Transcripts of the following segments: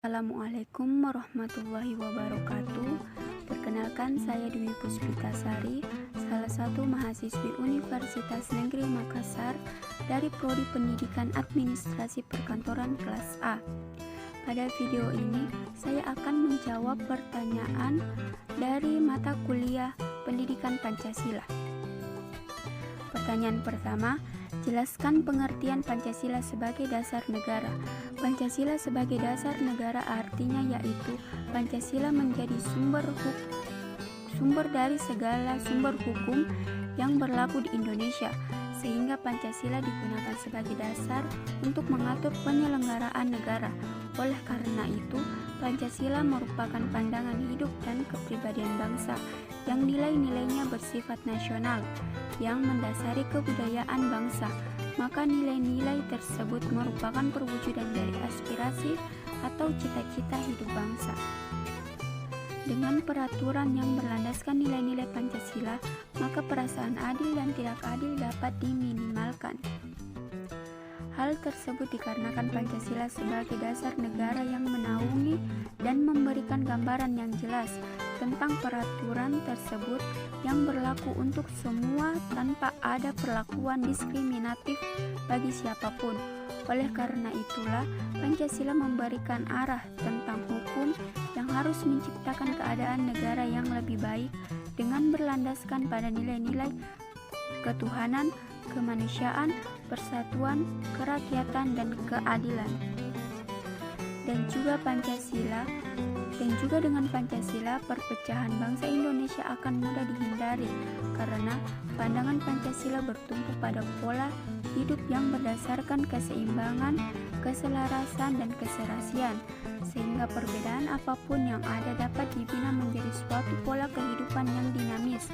Assalamualaikum warahmatullahi wabarakatuh. Perkenalkan, saya Dwi Puspitasari, salah satu mahasiswi Universitas Negeri Makassar dari Prodi Pendidikan Administrasi Perkantoran kelas A. Pada video ini, saya akan menjawab pertanyaan dari mata kuliah Pendidikan Pancasila. Pertanyaan pertama, jelaskan pengertian Pancasila sebagai dasar negara. Pancasila sebagai dasar negara artinya yaitu Pancasila menjadi sumber dari segala sumber hukum yang berlaku di Indonesia, sehingga Pancasila digunakan sebagai dasar untuk mengatur penyelenggaraan negara. Oleh karena itu, Pancasila merupakan pandangan hidup dan kepribadian bangsa yang nilai-nilainya bersifat nasional, yang mendasari kebudayaan bangsa. Maka nilai-nilai tersebut merupakan perwujudan dari aspirasi atau cita-cita hidup bangsa. Dengan peraturan yang berlandaskan nilai-nilai Pancasila, maka perasaan adil dan tidak adil dapat diminimalkan. Hal tersebut dikarenakan Pancasila sebagai dasar negara yang menaungi dan memberikan gambaran yang jelas tentang peraturan tersebut yang berlaku untuk semua tanpa ada perlakuan diskriminatif bagi siapapun. Oleh karena itulah, Pancasila memberikan arah tentang hukum yang harus menciptakan keadaan negara yang lebih baik dengan berlandaskan pada nilai-nilai ketuhanan, kemanusiaan, persatuan, kerakyatan, dan keadilan. Dan juga dengan Pancasila, perpecahan bangsa Indonesia akan mudah dihindari karena pandangan Pancasila bertumpu pada pola hidup yang berdasarkan keseimbangan, keselarasan, dan keserasian, sehingga perbedaan apapun yang ada dapat dibina menjadi suatu pola kehidupan yang dinamis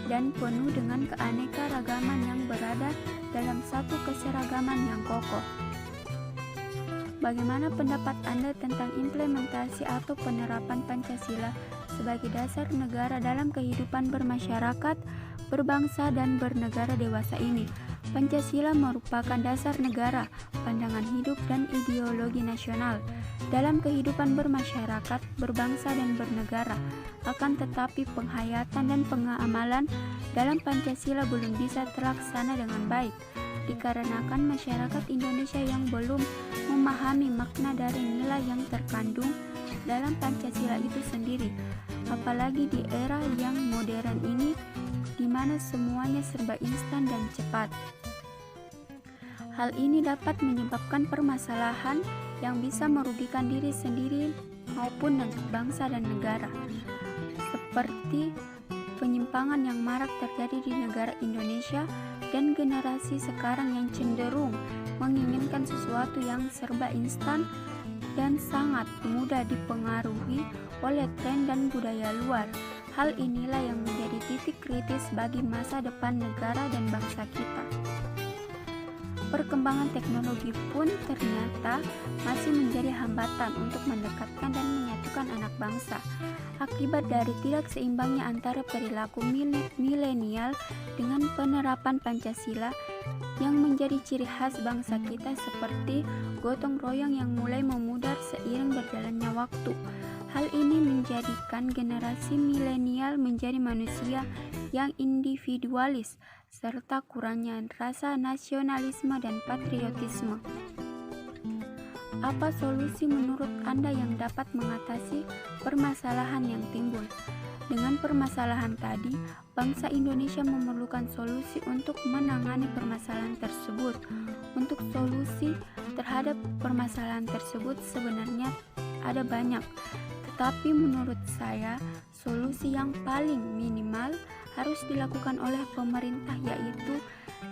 dan penuh dengan keanekaragaman yang berada dalam satu keseragaman yang kokoh. Bagaimana pendapat Anda tentang implementasi atau penerapan Pancasila sebagai dasar negara dalam kehidupan bermasyarakat, berbangsa, dan bernegara dewasa ini? Pancasila merupakan dasar negara, pandangan hidup, dan ideologi nasional dalam kehidupan bermasyarakat, berbangsa, dan bernegara. Akan tetapi penghayatan dan pengamalan dalam Pancasila belum bisa terlaksana dengan baik, dikarenakan masyarakat Indonesia yang belum memahami makna dari nilai yang terkandung dalam Pancasila itu sendiri, apalagi di era yang modern ini di mana semuanya serba instan dan cepat. Hal ini dapat menyebabkan permasalahan yang bisa merugikan diri sendiri maupun bangsa dan negara, seperti penyimpangan yang marak terjadi di negara Indonesia dan generasi sekarang yang cenderung menginginkan sesuatu yang serba instan dan sangat mudah dipengaruhi oleh tren dan budaya luar. Hal inilah yang menjadi titik kritis bagi masa depan negara dan bangsa kita. Perkembangan teknologi pun ternyata masih menjadi hambatan untuk mendekatkan dan menyatukan anak bangsa. Akibat dari tidak seimbangnya antara perilaku milenial dengan penerapan Pancasila yang menjadi ciri khas bangsa kita, seperti gotong royong yang mulai memudar seiring berjalannya waktu. Hal ini menjadikan generasi milenial menjadi manusia yang individualis serta kurangnya rasa nasionalisme dan patriotisme. Apa solusi menurut Anda yang dapat mengatasi permasalahan yang timbul? Dengan permasalahan tadi, bangsa Indonesia memerlukan solusi untuk menangani permasalahan tersebut. Untuk solusi terhadap permasalahan tersebut sebenarnya ada banyak, tetapi menurut saya solusi yang paling minimal harus dilakukan oleh pemerintah, yaitu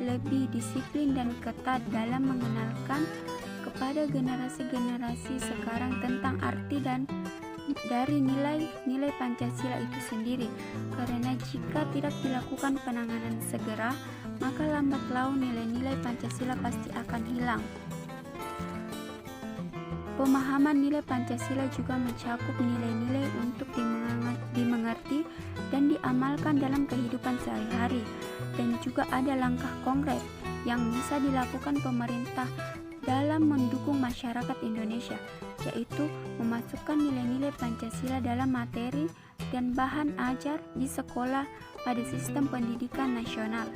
lebih disiplin dan ketat dalam mengenalkan kepada generasi-generasi sekarang tentang arti dan dari nilai-nilai Pancasila itu sendiri, karena jika tidak dilakukan penanganan segera, maka lambat laun nilai-nilai Pancasila pasti akan hilang. Pemahaman nilai Pancasila juga mencakup nilai-nilai untuk dimengerti dan diamalkan dalam kehidupan sehari-hari, dan juga ada langkah konkret yang bisa dilakukan pemerintah dalam mendukung masyarakat Indonesia, yaitu memasukkan nilai-nilai Pancasila dalam materi dan bahan ajar di sekolah pada sistem pendidikan nasional.